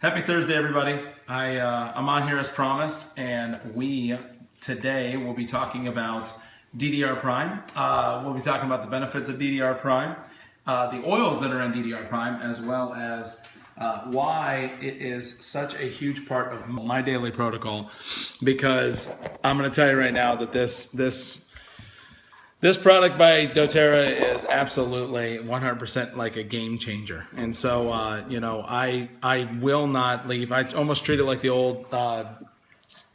Happy Thursday, everybody. I'm on here as promised, and today will be talking about DDR Prime. We'll be talking about the benefits of DDR Prime, the oils that are in DDR Prime, as well as why it is such a huge part of my daily protocol. Because I'm going to tell you right now that this product by doTERRA is absolutely 100% like a game changer. And so, I will not leave. I almost treat it like the old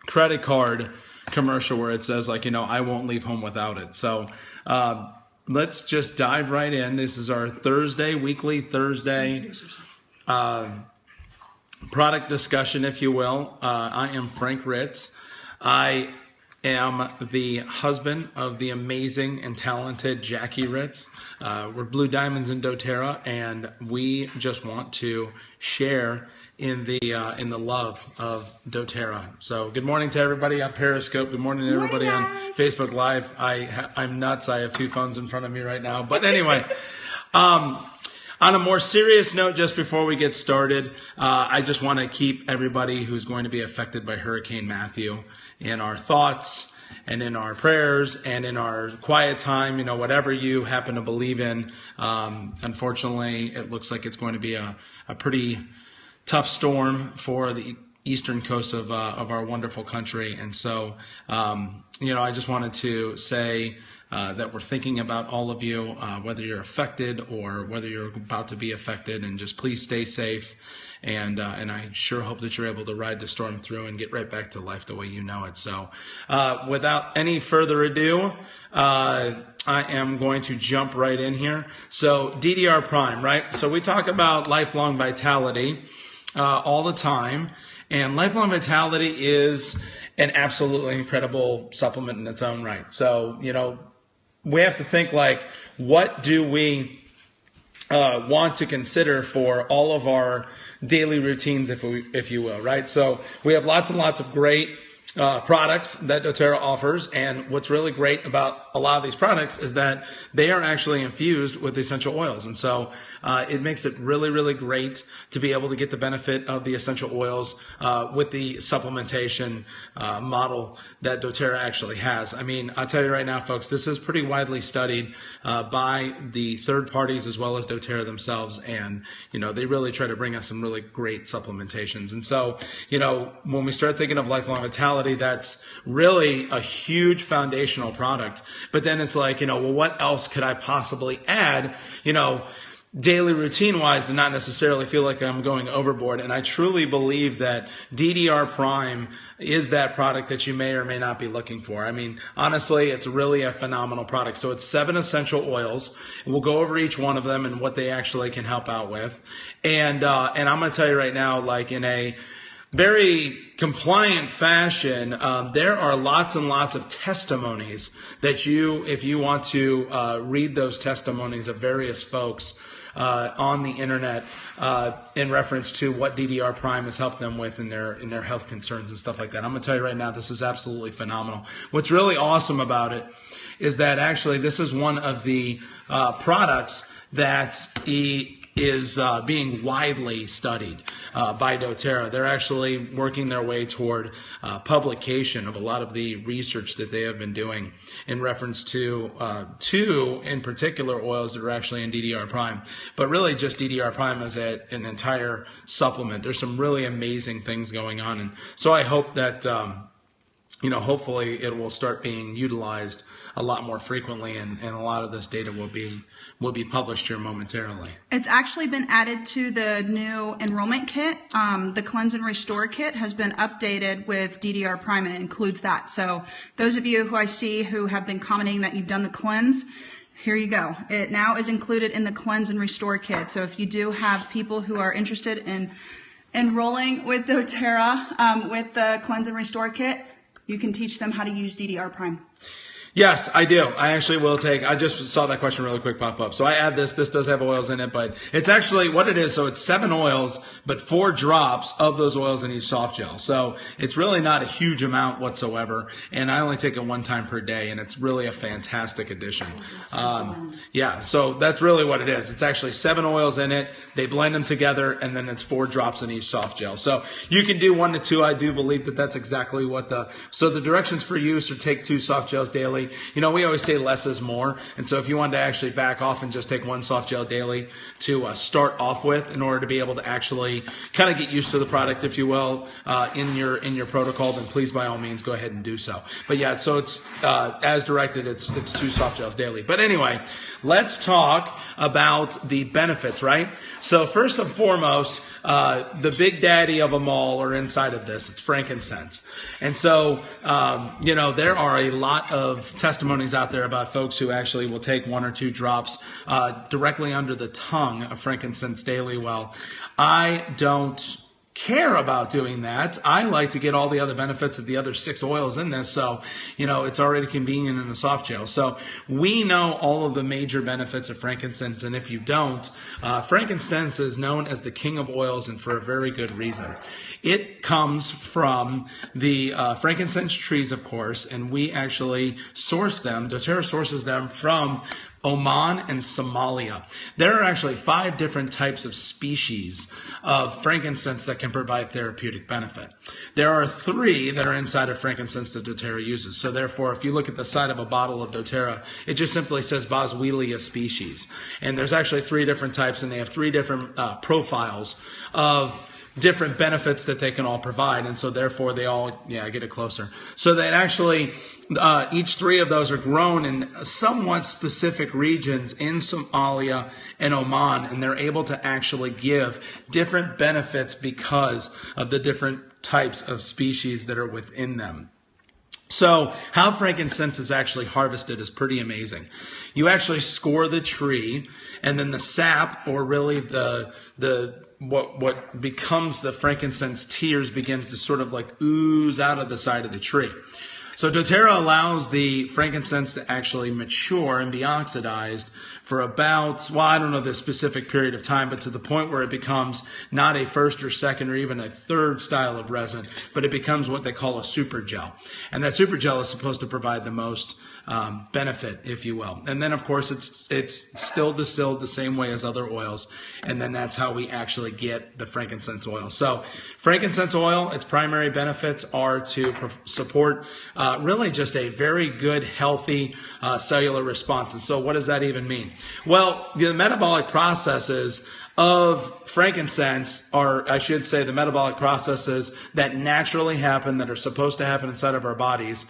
credit card commercial where it says, I won't leave home without it. So let's just dive right in. This is our weekly Thursday product discussion, if you will. I am Frank Ritz. I am the husband of the amazing and talented Jackie Ritz. We're Blue Diamonds in doTERRA, and we just want to share in the love of doTERRA. So good morning to everybody on Periscope. Good morning to everybody on Facebook Live. I'm nuts. I have two phones in front of me right now. But anyway, on a more serious note, just before we get started, I just want to keep everybody who's going to be affected by Hurricane Matthew in our thoughts and in our prayers and in our quiet time, whatever you happen to believe in. Unfortunately, it looks like it's going to be a pretty tough storm for the eastern coast of our wonderful country. And so, I just wanted to say that we're thinking about all of you, whether you're affected or whether you're about to be affected, and just please stay safe. And I sure hope that you're able to ride the storm through and get right back to life the way you know it. So without any further ado, I am going to jump right in here. So DDR Prime, right? So we talk about lifelong vitality all the time. And lifelong vitality is an absolutely incredible supplement in its own right. So, we have to think what do we want to consider for all of our daily routines, if you will, right? So we have lots and lots of great products that doTERRA offers, and what's really great about a lot of these products is that they are actually infused with essential oils, and so it makes it really, really great to be able to get the benefit of the essential oils with the supplementation model that doTERRA actually has. I mean, I'll tell you right now, folks, this is pretty widely studied by the third parties as well as doTERRA themselves, and they really try to bring us some really great supplementations. And so, when we start thinking of lifelong vitality, that's really a huge foundational product. But then it's what else could I possibly add, daily routine wise, to not necessarily feel like I'm going overboard. And I truly believe that DDR Prime is that product that you may or may not be looking for. I mean, honestly, it's really a phenomenal product. So it's 7 essential oils, and we'll go over each one of them and what they actually can help out with. And I'm going to tell you right now, in a very compliant fashion, there are lots and lots of testimonies that if you want to read those testimonies of various folks on the internet in reference to what DDR Prime has helped them with in their health concerns and stuff like that. I'm going to tell you right now, this is absolutely phenomenal. What's really awesome about it is that actually this is one of the products that is being widely studied by doTERRA. They're actually working their way toward publication of a lot of the research that they have been doing in reference to two, in particular, oils that are actually in DDR Prime, but really just DDR Prime as an entire supplement. There's some really amazing things going on, and so I hope that hopefully it will start being utilized a lot more frequently, and a lot of this data will be published here momentarily. It's actually been added to the new enrollment kit. The Cleanse and Restore kit has been updated with DDR Prime, and it includes that. So those of you who I see who have been commenting that you've done the cleanse, here you go. It now is included in the Cleanse and Restore kit. So if you do have people who are interested in enrolling with doTERRA with the Cleanse and Restore kit, you can teach them how to use DDR Prime. Yes, I do. I actually will take, I just saw that question really quick pop up. So I add this. This does have oils in it, but it's actually what it is. So it's 7 oils, but 4 drops of those oils in each soft gel. So it's really not a huge amount whatsoever. And I only take it 1 time per day, and it's really a fantastic addition. Yeah, so that's really what it is. It's actually 7 oils in it. They blend them together, and then it's 4 drops in each soft gel. So you can do 1 to 2. I do believe that that's exactly what so the directions for use are take 2 soft gels daily. You know, we always say less is more. And so if you wanted to actually back off and just take 1 soft gel daily to start off with in order to be able to actually kind of get used to the product, if you will, in your protocol, then please by all means go ahead and do so. But yeah, so it's as directed, it's 2 soft gels daily. But anyway, let's talk about the benefits, right? So first and foremost, the big daddy of them all are inside of this. It's frankincense. And so, you know, there are a lot of testimonies out there about folks who actually will take 1 or 2 drops directly under the tongue of frankincense daily. Well, I don't care about doing that. I like to get all the other benefits of the other 6 oils in this. So, you know, it's already convenient in a soft gel. So we know all of the major benefits of frankincense. And if you don't, frankincense is known as the king of oils, and for a very good reason. It comes from the frankincense trees, of course, and we actually source them. doTERRA sources them from Oman and Somalia. There are actually 5 different types of species of frankincense that can provide therapeutic benefit. There are 3 that are inside of frankincense that doTERRA uses. So therefore, if you look at the side of a bottle of doTERRA, it just simply says Boswellia species. And there's actually 3 different types, and they have 3 different profiles of different benefits that they can all provide, and so therefore they all, yeah, get it closer. So that actually each 3 of those are grown in somewhat specific regions in Somalia and Oman, and they're able to actually give different benefits because of the different types of species that are within them. So how frankincense is actually harvested is pretty amazing. You actually score the tree, and then the sap, or really what becomes the frankincense tears, begins to sort of like ooze out of the side of the tree. So doTERRA allows the frankincense to actually mature and be oxidized for about, well, I don't know the specific period of time, but to the point where it becomes not a first or second or even a third style of resin, but it becomes what they call a super gel. And that super gel is supposed to provide the most benefit, if you will. And then, of course, it's still distilled the same way as other oils, and then that's how we actually get the frankincense oil. So frankincense oil, its primary benefits are to support really just a very good, healthy cellular response. And so what does that even mean? Well, the metabolic processes of frankincense, or I should say the metabolic processes that naturally happen, that are supposed to happen inside of our bodies,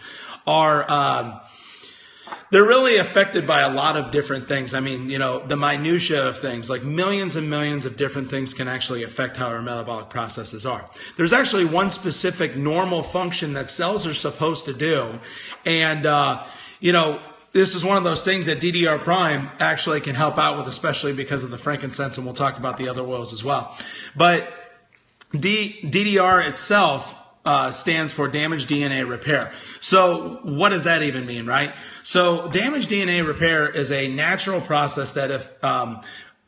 are they're really affected by a lot of different things. I mean, you know, the minutia of things, like millions and millions of different things can actually affect how our metabolic processes are. There's actually one specific normal function that cells are supposed to do. And, you know, this is one of those things that DDR Prime actually can help out with, especially because of the frankincense, and we'll talk about the other oils as well. But DDR itself stands for damaged DNA repair. So what does that even mean, right? So damaged DNA repair is a natural process that if,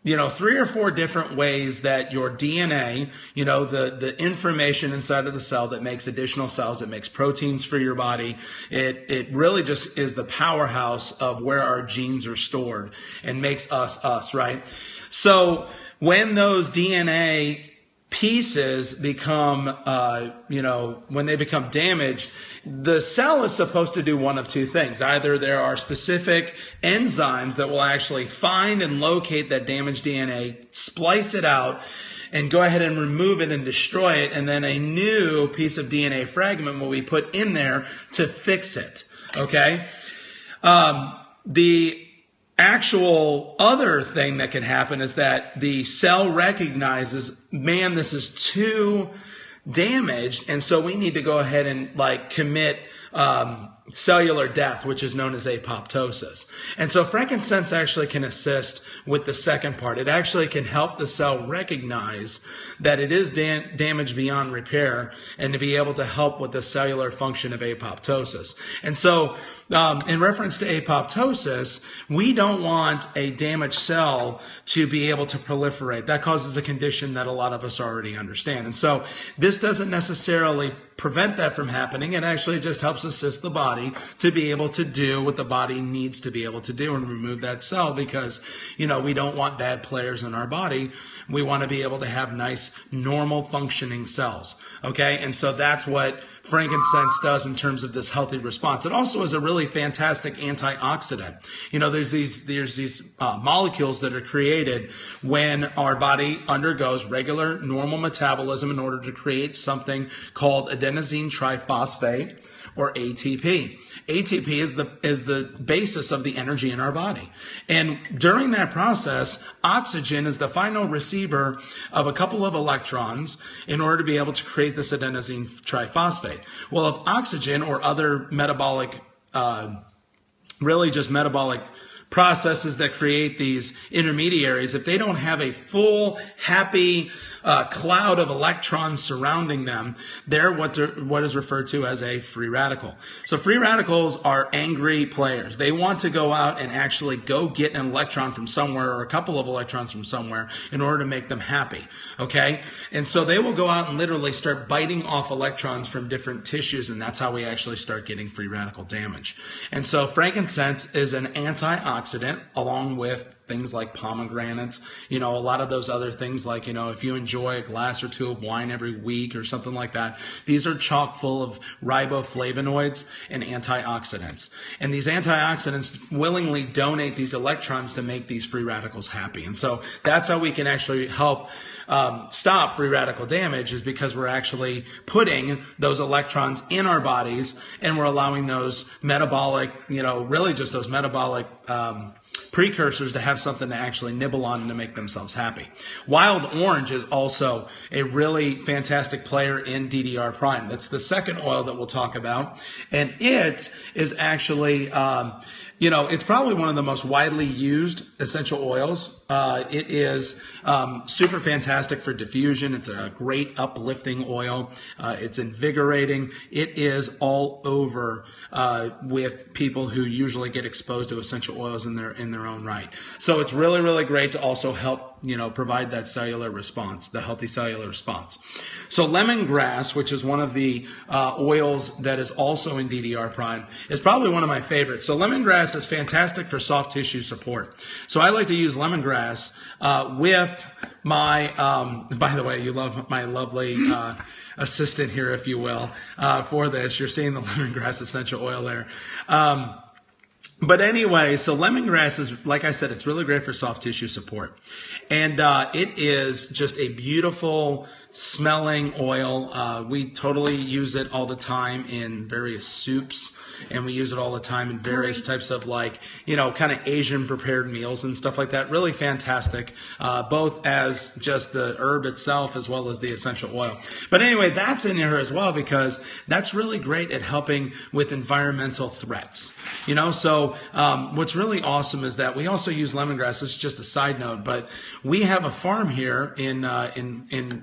you know, 3 or 4 different ways that your DNA, you know, the information inside of the cell that makes additional cells, it makes proteins for your body. It really just is the powerhouse of where our genes are stored and makes us, right? So when those DNA pieces become, you know, when they become damaged, the cell is supposed to do one of 2 things. Either there are specific enzymes that will actually find and locate that damaged DNA, splice it out, and go ahead and remove it and destroy it, and then a new piece of DNA fragment will be put in there to fix it, okay? The actual other thing that can happen is that the cell recognizes, man, this is too damaged, and so we need to go ahead and like commit cellular death, which is known as apoptosis. And so frankincense actually can assist with the second part. It actually can help the cell recognize that it is damaged beyond repair and to be able to help with the cellular function of apoptosis. And so in reference to apoptosis, we don't want a damaged cell to be able to proliferate. That causes a condition that a lot of us already understand. And so this doesn't necessarily prevent that from happening. It actually just helps assist the body to be able to do what the body needs to be able to do and remove that cell, because, you know, we don't want bad players in our body. We want to be able to have nice, normal functioning cells. Okay. And so that's what frankincense does in terms of this healthy response. It also is a really fantastic antioxidant. You know, there's these molecules that are created when our body undergoes regular normal metabolism in order to create something called adenosine triphosphate, or ATP. ATP is the basis of the energy in our body. And during that process, oxygen is the final receiver of a couple of electrons in order to be able to create this adenosine triphosphate. Well, if oxygen or other metabolic, really just metabolic processes that create these intermediaries, if they don't have a full, happy cloud of electrons surrounding them, they're what is referred to as a free radical. So free radicals are angry players. They want to go out and actually go get an electron from somewhere or a couple of electrons from somewhere in order to make them happy. Okay? And so they will go out and literally start biting off electrons from different tissues, and that's how we actually start getting free radical damage. And so frankincense is an antioxidant, along with things like pomegranates, you know, a lot of those other things, like, you know, if you enjoy a glass or two of wine every week or something like that, these are chock full of riboflavonoids and antioxidants. And these antioxidants willingly donate these electrons to make these free radicals happy. And so that's how we can actually help stop free radical damage, is because we're actually putting those electrons in our bodies, and we're allowing those metabolic, you know, really just those metabolic precursors to have something to actually nibble on and to make themselves happy. Wild orange is also a really fantastic player in DDR Prime. That's the second oil that we'll talk about. And it is actually, you know, it's probably one of the most widely used essential oils. It is super fantastic for diffusion. It's a great uplifting oil. It's invigorating. It is all over with people who usually get exposed to essential oils in their own right. So it's really, really great to also help, you know, provide that cellular response, the healthy cellular response. So lemongrass, which is one of the oils that is also in DDR Prime, is probably one of my favorites. So lemongrass is fantastic for soft tissue support. So I like to use lemongrass with my, by the way, you love my lovely assistant here, if you will, for this. You're seeing the lemongrass essential oil there. But anyway, so lemongrass is, like I said, it's really great for soft tissue support. And it is just a beautiful smelling oil. We totally use it all the time in various soups. And we use it all the time in various types of, like, you know, kind of Asian prepared meals and stuff like that. Really fantastic, both as just the herb itself as well as the essential oil. But anyway, that's in here as well, because that's really great at helping with environmental threats. You know, so what's really awesome is that we also use lemongrass. This is just a side note, but we have a farm here in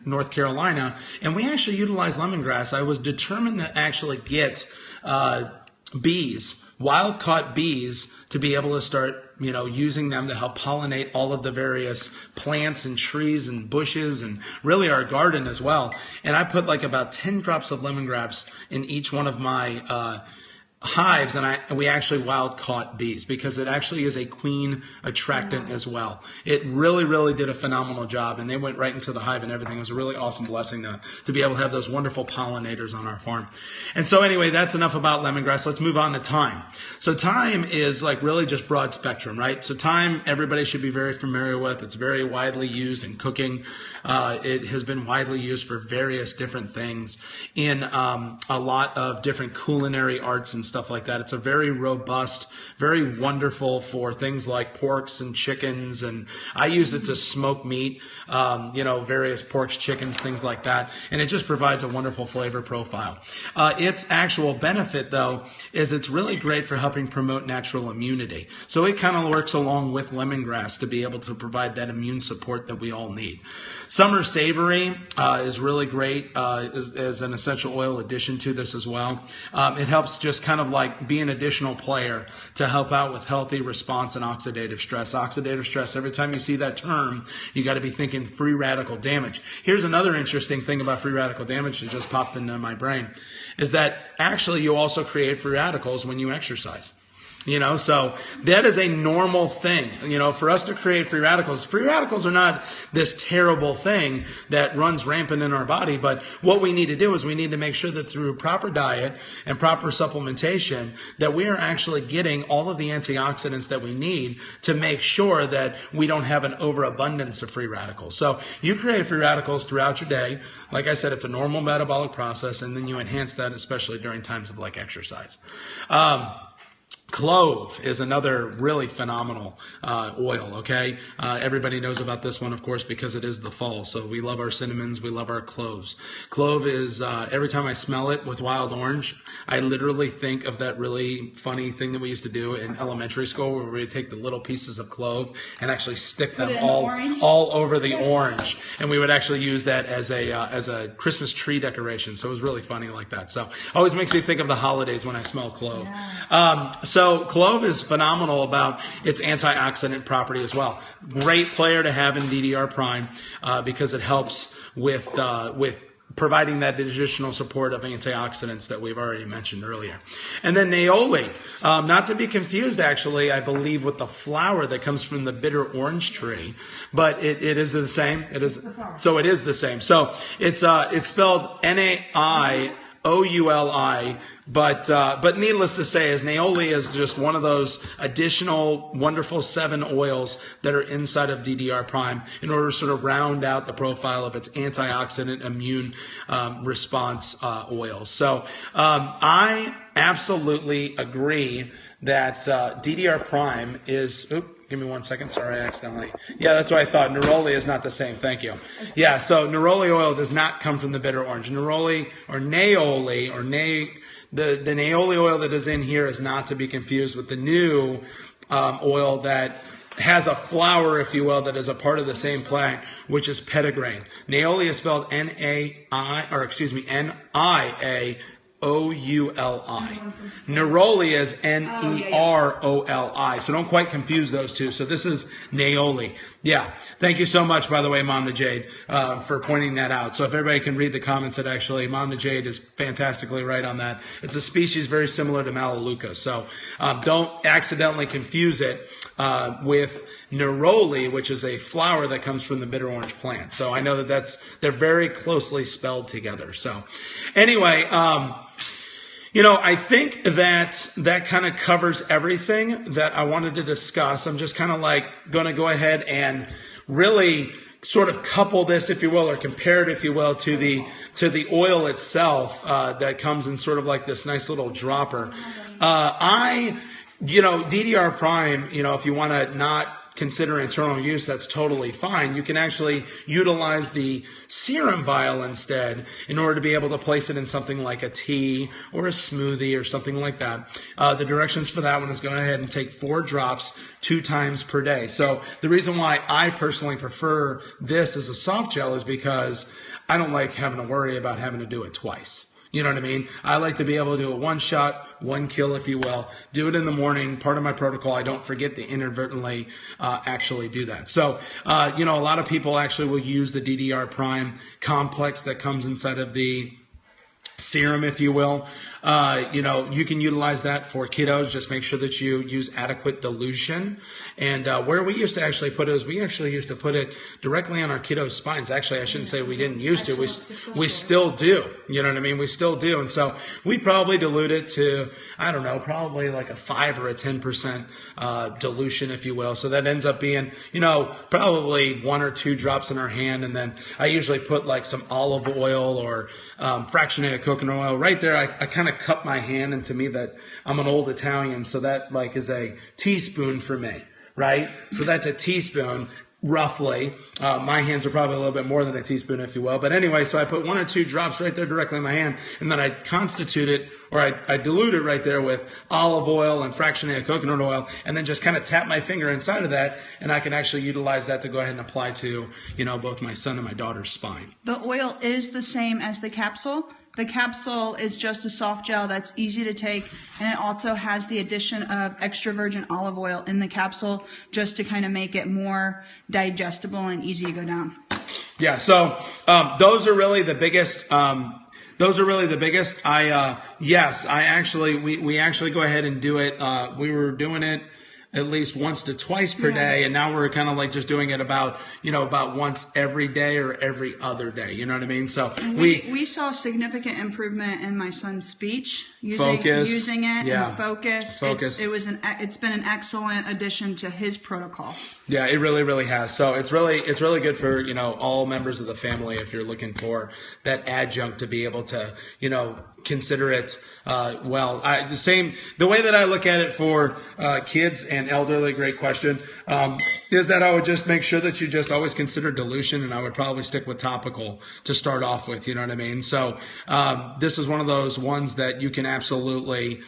North Carolina, and we actually utilize lemongrass. I was determined to actually get bees, wild-caught bees, to be able to start, you know, using them to help pollinate all of the various plants and trees and bushes and really our garden as well. And I put like about 10 drops of lemongrass in each one of my hives, and we actually wild caught bees, because it actually is a queen attractant as well. It really, really did a phenomenal job, and they went right into the hive and everything. It was a really awesome blessing to be able to have those wonderful pollinators on our farm. And so anyway, that's enough about lemongrass. Let's move on to thyme. So thyme is like really just broad spectrum, right? So thyme, everybody should be very familiar with. It's very widely used in cooking. It has been widely used for various different things in a lot of different culinary arts and stuff like that. It's a very robust, very wonderful for things like porks and chickens, and I use it to smoke meat, various porks, chickens, things like that, and it just provides a wonderful flavor profile. Its actual benefit, though, is it's really great for helping promote natural immunity. So it kind of works along with lemongrass to be able to provide that immune support that we all need. Summer Savory is really great as an essential oil addition to this as well. It helps just kind of like be an additional player to help out with healthy response and oxidative stress. Oxidative stress, every time you see that term, you got to be thinking free radical damage. Here's another interesting thing about free radical damage that just popped into my brain, is that actually you also create free radicals when you exercise. So that is a normal thing, for us to create free radicals. Free radicals are not this terrible thing that runs rampant in our body, but what we need to do is we need to make sure that through proper diet and proper supplementation that we are actually getting all of the antioxidants that we need to make sure that we don't have an overabundance of free radicals. So you create free radicals throughout your day. Like I said, it's a normal metabolic process, and then you enhance that, especially during times of like exercise. Clove is another really phenomenal oil, okay? Everybody knows about this one, of course, because it is the fall. So we love our cinnamons, we love our cloves. Clove is, every time I smell it with wild orange, I literally think of that really funny thing that we used to do in elementary school where we would take the little pieces of clove and actually stick them all over the orange. And we would actually use that as a Christmas tree decoration. So it was really funny like that. So it always makes me think of the holidays when I smell clove. Yeah. So clove is phenomenal about its antioxidant property as well. Great player to have in DDR Prime because it helps with providing that additional support of antioxidants that we've already mentioned earlier. And then Naoli, not to be confused actually, I believe, with the flower that comes from the bitter orange tree, but it is the same. It is the same. So it's spelled Naoli. But needless to say, as Naoli is just one of those additional wonderful 7 oils that are inside of DDR Prime in order to sort of round out the profile of its antioxidant immune response oils. So I absolutely agree that DDR Prime is... Give me 1 second. Sorry, I accidentally. Yeah, that's what I thought. Neroli is not the same. Thank you. Yeah, so Neroli oil does not come from the bitter orange. Neroli or Naoli or the Naoli oil that is in here is not to be confused with the new oil that has a flower, if you will, that is a part of the same plant, which is petitgrain. Naoli is spelled N-I-A-O-U-L-I. Neroli is Neroli. So don't quite confuse those two. So this is Naoli. Yeah. Thank you so much, by the way, Mom to Jade, for pointing that out. So if everybody can read the comments, that actually Mom to Jade is fantastically right on that. It's a species very similar to Melaleuca. So don't accidentally confuse it with Neroli, which is a flower that comes from the bitter orange plant. So I know that they're very closely spelled together. So anyway, I think that kind of covers everything that I wanted to discuss. I'm just kind of like going to go ahead and really sort of couple this, if you will, or compare it, if you will, to the oil itself that comes in sort of like this nice little dropper. DDR Prime, if you want to not consider internal use, that's totally fine. You can actually utilize the serum vial instead in order to be able to place it in something like a tea or a smoothie or something like that. The directions for that one is go ahead and take 4 drops 2 times per day. So the reason why I personally prefer this as a soft gel is because I don't like having to worry about having to do it twice. You know what I mean? I like to be able to do it 1 shot, 1 kill, if you will. Do it in the morning. Part of my protocol, I don't forget to inadvertently actually do that. So, a lot of people actually will use the DDR Prime complex that comes inside of the serum, if you will. You can utilize that for kiddos. Just make sure that you use adequate dilution. And where we used to actually put it is we actually used to put it directly on our kiddos' spines. Actually, I shouldn't say we didn't used to. We still do. You know what I mean? We still do. And so we probably dilute it to, I don't know, probably like a 5 or a 10% dilution, if you will. So that ends up being, probably 1 or 2 drops in our hand. And then I usually put like some olive oil or fractionated coconut oil right there. I kind of cup my hand, and to me that I'm an old Italian, so that like is a teaspoon for me, right? So that's a teaspoon. Roughly, my hands are probably a little bit more than a teaspoon, if you will. But anyway, so I put 1 or 2 drops right there directly in my hand, and then I constitute it, or I dilute it right there with olive oil and fractionated coconut oil, and then just kind of tap my finger inside of that, and I can actually utilize that to go ahead and apply to, both my son and my daughter's spine. The oil is the same as the capsule. The capsule is just a soft gel that's easy to take, and it also has the addition of extra virgin olive oil in the capsule just to kind of make it more digestible and easy to go down. Yeah, so those are really the biggest. We actually go ahead and do it. We were doing it at least once to twice per day, and now we're kind of like just doing it about once every day or every other day. You know what I mean? So we saw significant improvement in my son's speech using it and focus. It's been an excellent addition to his protocol. Yeah, it really, really has. So it's really good for all members of the family if you're looking for that adjunct to be able to consider it. The way that I look at it for kids and elderly, great question, is that I would just make sure that you just always consider dilution, and I would probably stick with topical to start off with. You know what I mean? So this is one of those ones that you can absolutely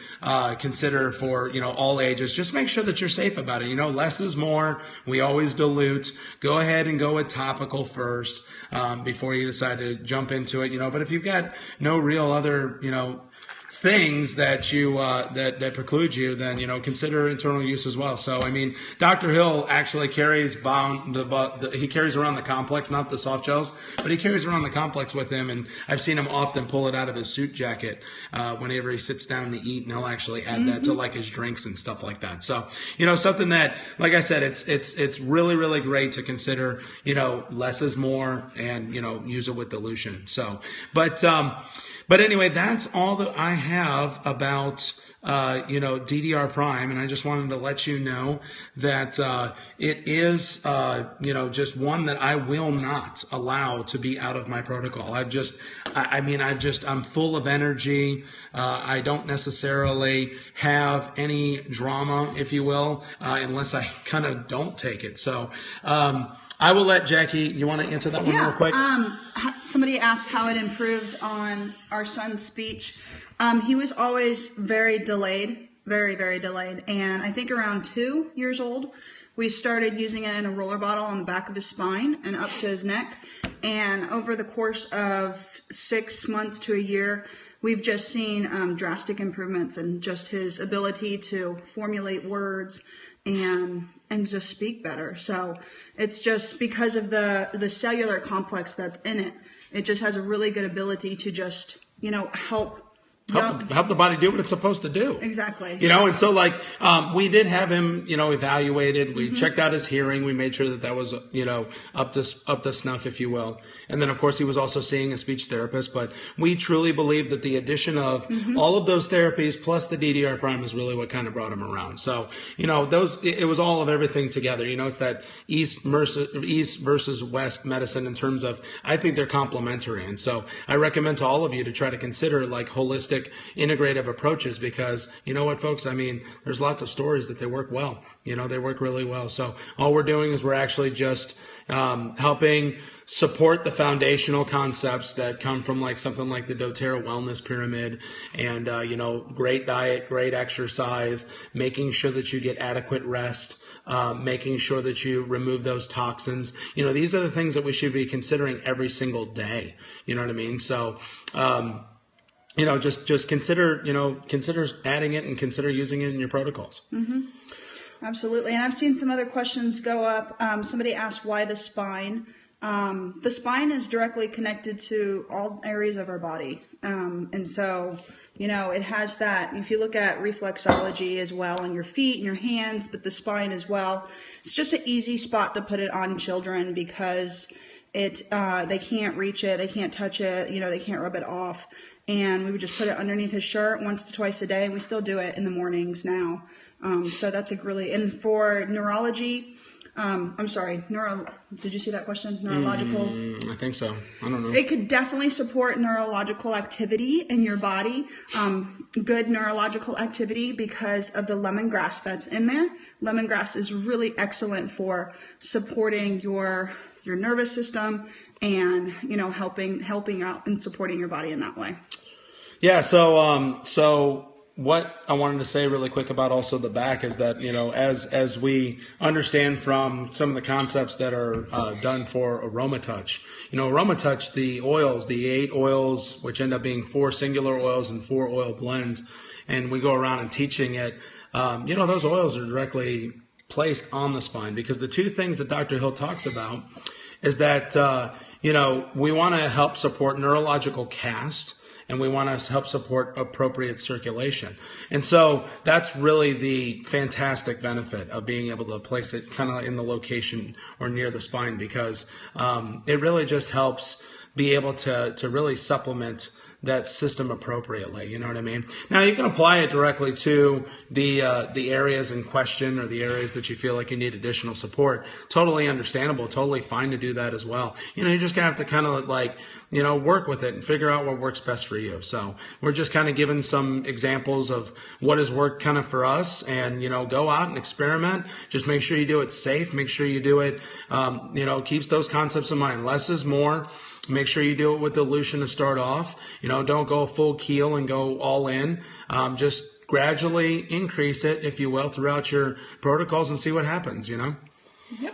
consider for all ages. Just make sure that you're safe about it. Less is more. We always dilute. Go ahead and go with topical first before you decide to jump into it. But if you've got no real other things that you that preclude you, then consider internal use as well. So Dr. Hill actually carries he carries around the complex, not the soft gels, but he carries around the complex with him, and I've seen him often pull it out of his suit jacket whenever he sits down to eat, and he'll actually add that to like his drinks and stuff like that. So something that, like I said, it's really, really great to consider. Less is more, and use it with dilution. So but anyway, that's all that I have about DDR Prime, and I just wanted to let you know that it is just one that I will not allow to be out of my protocol. I'm full of energy. I don't necessarily have any drama, if you will, unless I kind of don't take it. So I will let Jackie, you want to answer that one real quick? Somebody asked how it improved on our son's speech. He was always very delayed, very, very delayed. And I think around 2 years old, we started using it in a roller bottle on the back of his spine and up to his neck. And over the course of 6 months to a year, we've just seen drastic improvements in just his ability to formulate words and just speak better. So it's just because of the cellular complex that's in it. It just has a really good ability to just, help the body do what it's supposed to do. Exactly. And so we did have him, evaluated. We checked out his hearing. We made sure that was, up to snuff, if you will. And then of course he was also seeing a speech therapist, but we truly believe that the addition of all of those therapies plus the DDR Prime is really what kind of brought him around. So, it was all of everything together. It's that East versus West medicine in terms of, I think they're complementary. And so I recommend to all of you to try to consider holistic integrative approaches, because you know what, folks, there's lots of stories that they work well. They work really well. So all we're doing is we're actually just helping support the foundational concepts that come from something like the doTERRA wellness pyramid, and great diet, great exercise, making sure that you get adequate rest, making sure that you remove those toxins. These are the things that we should be considering every single day. You know what I mean? So just consider adding it and consider using it in your protocols. Absolutely. And I've seen some other questions go up. Somebody asked why the spine. The spine is directly connected to all areas of our body. And so, it has that. If you look at reflexology as well on your feet and your hands, but the spine as well, it's just an easy spot to put it on children because they can't reach it, they can't touch it, they can't rub it off. And we would just put it underneath his shirt once to twice a day, and we still do it in the mornings now. So that's and for neurology, I'm sorry, did you see that question? Neurological. I think so. I don't know. It could definitely support neurological activity in your body, good neurological activity because of the lemongrass that's in there. Lemongrass is really excellent for supporting your nervous system and, you know, helping out and supporting your body in that way. Yeah. So what I wanted to say really quick about also the back is that, you know, as we understand from some of the concepts that are done for AromaTouch, you know, AromaTouch, the oils, the 8 oils, which end up being 4 singular oils and 4 oil blends, and we go around and teaching it, you know, those oils are directly placed on the spine, because the two things that Dr. Hill talks about is that, you know, we want to help support neurological cast, and we want to help support appropriate circulation. And so that's really the fantastic benefit of being able to place it kind of in the location or near the spine, because it really just helps be able to really supplement that system appropriately. You know what I mean? Now you can apply it directly to the areas in question, or the areas that you feel like you need additional support. Totally understandable, totally fine to do that as well. You know, you're just gonna have to kind of like, you know, work with it and figure out what works best for you. So we're just kind of giving some examples of what has worked kind of for us, and, you know, go out and experiment. Just make sure you do it safe. Make sure you do it, you know, keeps those concepts in mind. Less is more. Make sure you do it with dilution to start off. You know, don't go full keel and go all in. Just gradually increase it, if you will, throughout your protocols and see what happens, you know? Yep.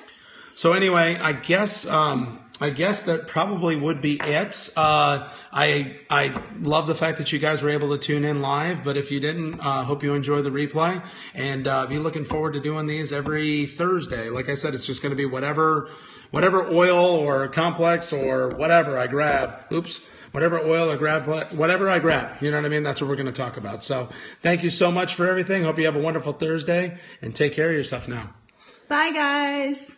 So anyway, I guess that probably would be it. I love the fact that you guys were able to tune in live, but if you didn't, hope you enjoy the replay, and be looking forward to doing these every Thursday. Like I said, it's just going to be whatever oil or complex or whatever I grab. Whatever oil or whatever I grab. You know what I mean? That's what we're going to talk about. So thank you so much for everything. Hope you have a wonderful Thursday, and take care of yourself now. Bye, guys.